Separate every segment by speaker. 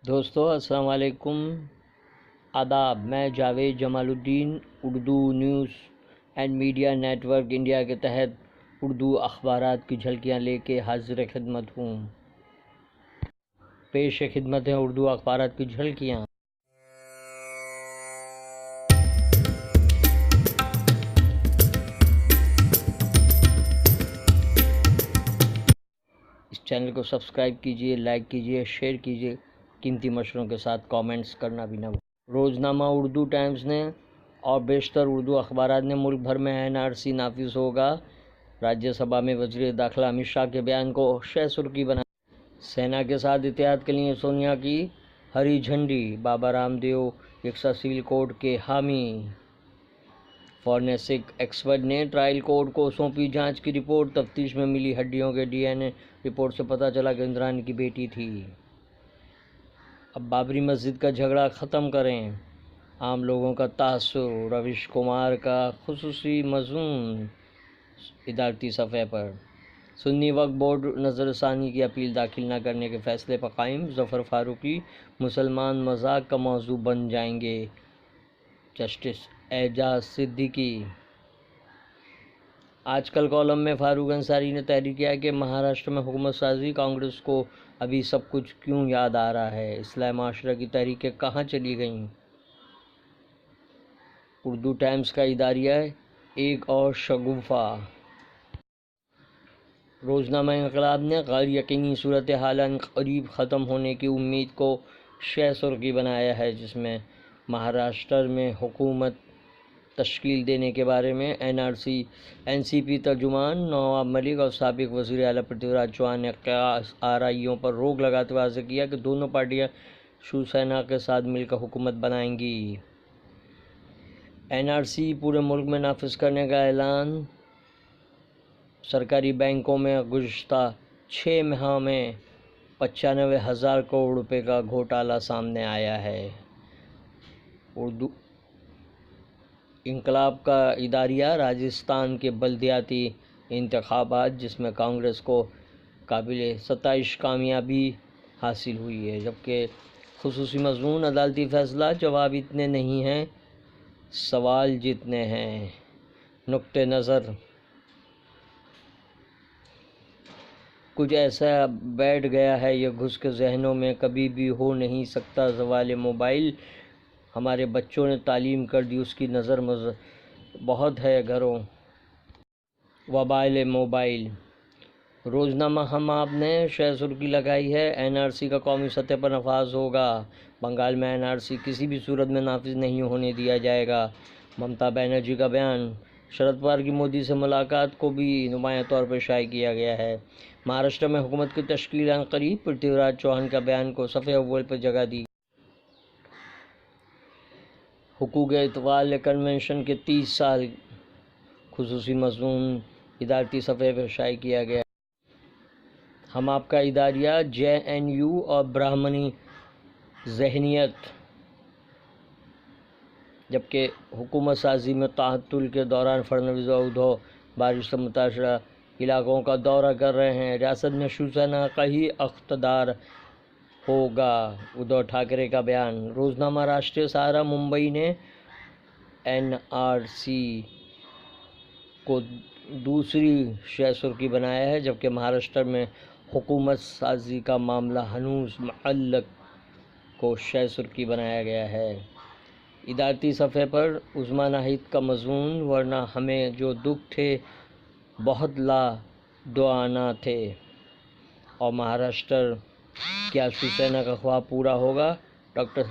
Speaker 1: دوستو السلام علیکم، آداب۔ میں Javed Jamaluddin Urdu news and media network India کے تحت اردو اخبارات کی جھلکیاں لے کے حاضر خدمت ہوں۔ پیش خدمت ہیں اردو اخبارات کی جھلکیاں۔ اس چینل کو سبسکرائب کیجیے، لائک کیجیے، شیئر کیجیے، قیمتی مشوروں کے ساتھ کامنٹس کرنا بھی نہ بھولیں۔ روزنامہ اردو ٹائمز نے اور بیشتر اردو اخبارات نے ملک بھر میں NRC نافذ ہوگا۔ راجیہ سبھا میں وزیر داخلہ امت شاہ کے بیان کو شہ سرخی بنا۔ سینا کے ساتھ اتحاد کے لیے سونیا کی ہری جھنڈی۔ بابا رام دیو یکساں سول کوڈ کے حامی۔ فورینسک ایکسپرٹ نے ٹرائل کورٹ کو سونپی جانچ کی رپورٹ۔ تفتیش میں ملی ہڈیوں کے DNA رپورٹ سے پتہ چلا کہ اندرانی کی بیٹی تھی۔ اب بابری مسجد کا جھگڑا ختم کریں، عام لوگوں کا تاثر۔ رویش کمار کا خصوصی مضمون ادارتی صفحے پر۔ سنی وقف بورڈ نظر ثانی کی اپیل داخل نہ کرنے کے فیصلے پر قائم۔ ظفر فاروقی مسلمان مذاق کا موضوع بن جائیں گے۔ جسٹس اعجاز صدیقی۔ آج کل کالم میں فاروق انصاری نے تحریر کیا کہ مہاراشٹر میں حکومت سازی کانگریس کو ابھی سب کچھ کیوں یاد آ رہا ہے؟ اصلاح معاشرہ کی تحریکیں کہاں چلی گئیں؟ اردو ٹائمز کا اداریہ ایک اور شگوفہ۔ روزنامہ انقلاب نے غیر یقینی صورتحال عنقریب ختم ہونے کی امید کو شہ سرخی بنایا ہے، جس میں مہاراشٹر میں حکومت تشکیل دینے کے بارے میں NCP ترجمان نواب ملک اور سابق وزیر اعلیٰ پرتھوی راج چوہان نے آرائیوں پر روک لگاتے ہوئے واضح کیا کہ دونوں پارٹیاں شیو سینا کے ساتھ مل کر حکومت بنائیں گی۔ NRC پورے ملک میں نافذ کرنے کا اعلان۔ سرکاری بینکوں میں گزشتہ 6 ماہ میں 95,000 کروڑ روپے کا گھوٹالہ سامنے آیا ہے۔ اردو انقلاب کا اداریہ راجستھان کے بلدیاتی انتخابات، جس میں کانگریس کو قابل ستائش کامیابی حاصل ہوئی ہے، جبکہ خصوصی مضمون عدالتی فیصلہ جواب اتنے نہیں ہیں، سوال جتنے ہیں۔ نقطۂ نظر کچھ ایسا بیٹھ گیا ہے یہ گھس کے ذہنوں میں، کبھی بھی ہو نہیں سکتا زوال موبائل۔ ہمارے بچوں نے تعلیم کر دی، اس کی نظر بہت ہے گھروں۔ وبال موبائل۔ روزنامہ ہم آپ نے شہ سرخی لگائی ہے، NRC کا قومی سطح پر نفاذ ہوگا۔ بنگال میں NRC کسی بھی صورت میں نافذ نہیں ہونے دیا جائے گا، ممتا بنرجی کا بیان۔ شرد پوار کی مودی سے ملاقات کو بھی نمایاں طور پر شائع کیا گیا ہے۔ مہاراشٹر میں حکومت کی تشکیل عنقریب، پرتھوی راج چوہان کا بیان کو صفحہ اول پر جگہ دی۔ حقوق اطفال کنونشن کے 30 سال، خصوصی مضمون ادارتی صفحے پر شائع کیا گیا۔ ہم آپ کا اداریہ JNU اور برہمنی ذہنیت، جبکہ حکومت سازی میں تعطل کے دوران فڈنویس اور ادھو بارش سے متاثرہ علاقوں کا دورہ کر رہے ہیں۔ ریاست میں شیو سینا کا ہی اقتدار ہوگا، ادھو ٹھاکرے کا بیان۔ روزنامہ راشٹریہ سہارا ممبئی نے NRC کو دوسری شہ سرخی بنایا ہے، جبکہ مہاراشٹر میں حکومت سازی کا معاملہ ہنوز معلق کو شہ سرخی بنایا گیا ہے۔ ادارتی صفحے پر عظمیٰ ناہید کا مضمون، ورنہ ہمیں جو دکھ تھے بہت لادعانہ تھے، اور مہاراشٹر کیا شیو سینا کا خواب پورا ہوگا؟ ڈاکٹر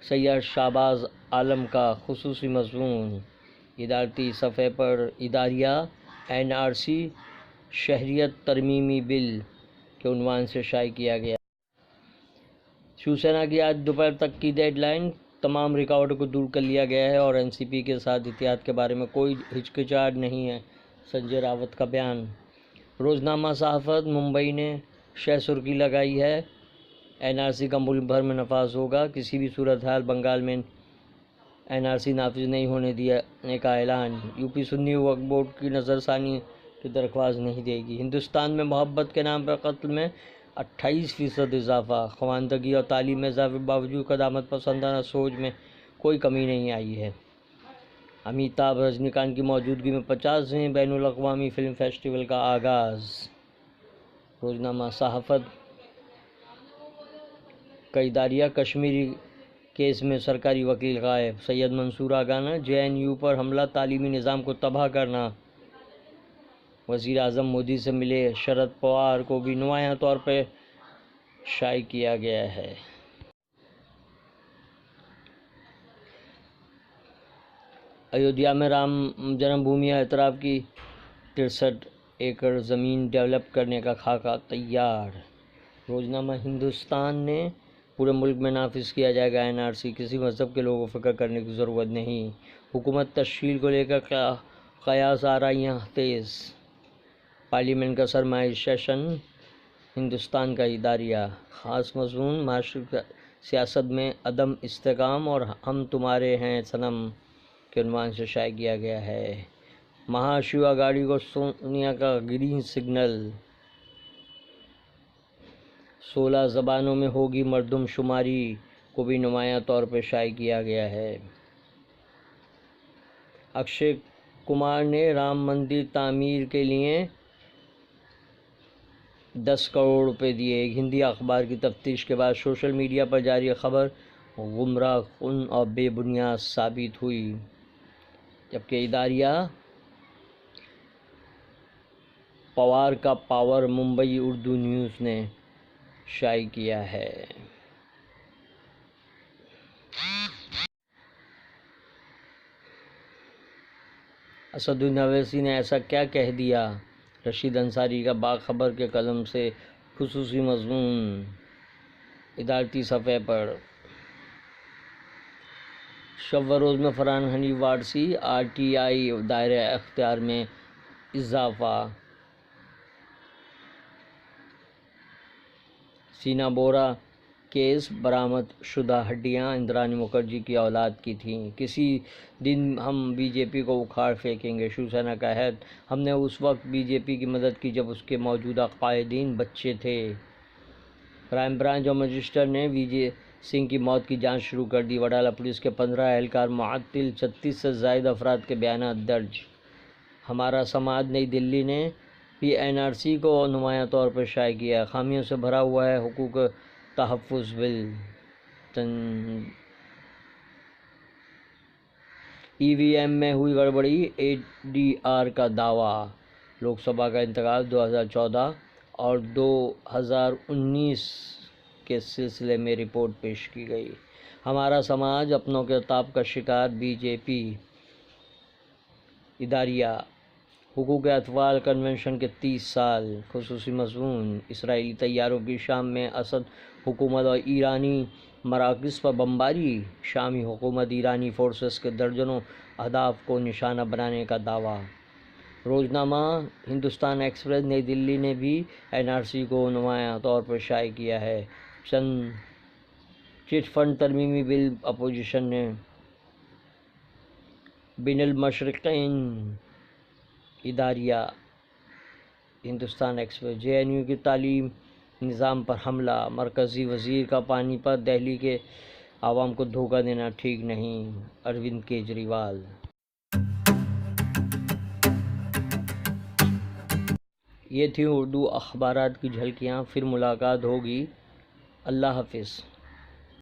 Speaker 1: سید شہباز عالم کا خصوصی مضمون ادارتی صفحے پر۔ اداریہ NRC شہریت ترمیمی بل کے عنوان سے شائع کیا گیا۔ شیو سینا کی آج دوپہر تک کی ڈیڈ لائن۔ تمام رکاوٹوں کو دور کر لیا گیا ہے اور NCP کے ساتھ اتحاد کے بارے میں کوئی ہچکچاہٹ نہیں ہے، سنجے راوت کا بیان۔ روزنامہ صحافت ممبئی نے شہ سرخی لگائی ہے، NRC کا ملک بھر میں نفاذ ہوگا، کسی بھی صورتحال بنگال میں NRC نافذ نہیں ہونے دینے کا اعلان۔ UP سنی وقف بورڈ کی نظر ثانی کی درخواست نہیں دے گی۔ ہندوستان میں محبت کے نام پر قتل میں 28% اضافہ، خواندگی اور تعلیم میں اضافے کے باوجود قدامت پسندانہ سوچ میں کوئی کمی نہیں آئی ہے۔ امیتابھ رجنی کانت کی موجودگی میں 50ویں بین الاقوامی فلم فیسٹیول کا آغاز۔ روزنامہ صحافت کا اداریہ کشمیری کیس میں سرکاری وکیل غائب، سید منصور آگاہ نے JNU پر حملہ تعلیمی نظام کو تباہ کرنا۔ وزیر اعظم مودی سے ملے شرد پوار کو بھی نمایاں طور پر شائع کیا گیا ہے۔ ایودھیا میں رام جنم بھومی اعتراف کی 63 ایکڑ زمین ڈیولپ کرنے کا خاکہ تیار۔ روزنامہ ہندوستان نے پورے ملک میں نافذ کیا جائے گا NRC، کسی مذہب کے لوگوں کو فکر کرنے کی ضرورت نہیں۔ حکومت تشکیل کو لے کر قیاس آرائیاں تیز۔ پارلیمنٹ کا سرمائی سیشن، ہندوستان کا اداریہ۔ خاص مضمون معاشرتی سیاست میں عدم استحکام اور ہم تمہارے ہیں صنم کے عنوان سے شائع کیا گیا ہے۔ مہا شیوا گاڑی کو سونیا کا گرین سگنل۔ 16 زبانوں میں ہوگی مردم شماری کو بھی نمایاں طور پر شائع کیا گیا ہے۔ اکشے کمار نے رام مندر تعمیر کے لیے 10 کروڑ روپے دیے۔ ایک ہندی اخبار کی تفتیش کے بعد سوشل میڈیا پر جاری خبر گمراہ کن اور بے بنیاد ثابت ہوئی، جبکہ اداریہ پوار کا پاور ممبئی اردو نیوز نے شائع کیا ہے۔ اسدالدین اویسی نے ایسا کیا کہہ دیا؟ رشید انصاری کا باخبر کے قلم سے خصوصی مضمون ادارتی صفحے پر۔ شب و روز میں فرحان حنیف وارثی، RTI دائرہ اختیار میں اضافہ۔ سینا بورا کیس، برآمد شدہ ہڈیاں اندرانی مکھرجی کی اولاد کی تھیں۔ کسی دن ہم BJP کو اکھاڑ پھینکیں گے، شیو سینا کا عہد۔ ہم نے اس وقت BJP کی مدد کی جب اس کے موجودہ قائدین بچے تھے۔ کرائم برانچ اور مجسٹریٹ نے وجے سنگھ کی موت کی جانچ شروع کر دی۔ وڈالہ پولیس کے 15 اہلکار معطل، 36 سے زائد افراد کے بیانات درج۔ ہمارا سماج نئی دہلی نے بھی NRC کو نمایاں طور پر شائع کیا ہے۔ خامیوں سے بھرا ہوا ہے حقوق تحفظ بل۔ EVM میں ہوئی گڑبڑی، ADR کا دعویٰ۔ لوک سبھا کا انتخاب 2014 اور 2019 کے سلسلے میں رپورٹ پیش کی گئی۔ ہمارا سماج اپنوں کے تاب کا شکار، BJP اداریہ۔ حقوق اطفال کنونشن کے 30 سال۔ خصوصی مضمون اسرائیلی طیاروں کی شام میں اسد حکومت اور ایرانی مراکز پر بمباری۔ شامی حکومت ایرانی فورسز کے درجنوں اہداف کو نشانہ بنانے کا دعویٰ۔ روزنامہ ہندوستان ایکسپریس، نئی دہلی نے بھی NRC کو نمایاں طور پر شائع کیا ہے۔ چٹ فنڈ ترمیمی بل، اپوزیشن نے بین المشرقین۔ اداریہ ہندوستان ایکسپریس، JNU کی تعلیم نظام پر حملہ، مرکزی وزیر کا پانی پر دہلی کے عوام کو دھوکہ دینا ٹھیک نہیں، اروند کیجریوال۔ یہ تھی اردو اخبارات کی جھلکیاں، پھر ملاقات ہوگی۔ اللہ حافظ۔